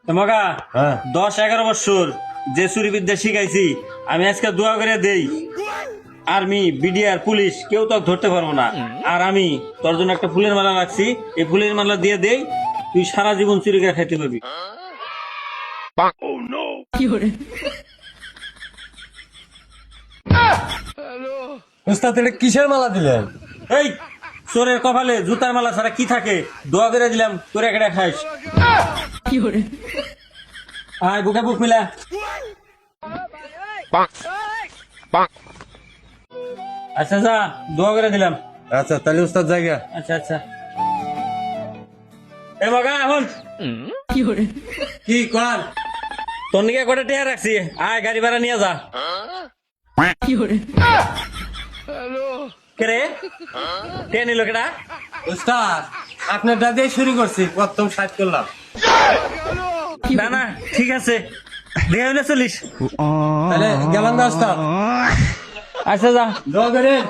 তোমাকা 10-11 বছর যে চুরি বিদ্যা শিখাইছি আমি আজকে দোয়া করে দেই আর্মি বিডিআর পুলিশ কেউ তো ধরতে পারবো না। আর আমি তোর জন্য একটা ফুলের মালা রাখছি, এই ফুলের মালা দিয়ে দেই, তুই সারা জীবন চুরি করে খাইতে পারবি। উস্তাদ এটা কিসের মালা দিলেন? এই চোরের কপালে জুতার মালা ছাড়া কি থাকে? দোয়া করে দিলাম তোরে কেটে খাইস। আয় বুকে বুক মিলা। আচ্ছা যা, দোয়া করে দিলাম। আচ্ছা তাহলে উস্তাদ জায়গা। আচ্ছা আচ্ছা এ মগা এখন কি কর? তোর নিকে কটা টিয়া রাখছি, আয় গাড়ি ভাড়া নিয়ে যা। কে রে কে নিল কেটা? উস্তাদ আপনারটা দিয়ে শুরু করছি, প্রথম 60 করলাম। না না ঠিক আছে, দিয়ে হইলে চলিস। তাহলে গেলাম না উস্তাদ। আচ্ছা যা। দোয়া করেন।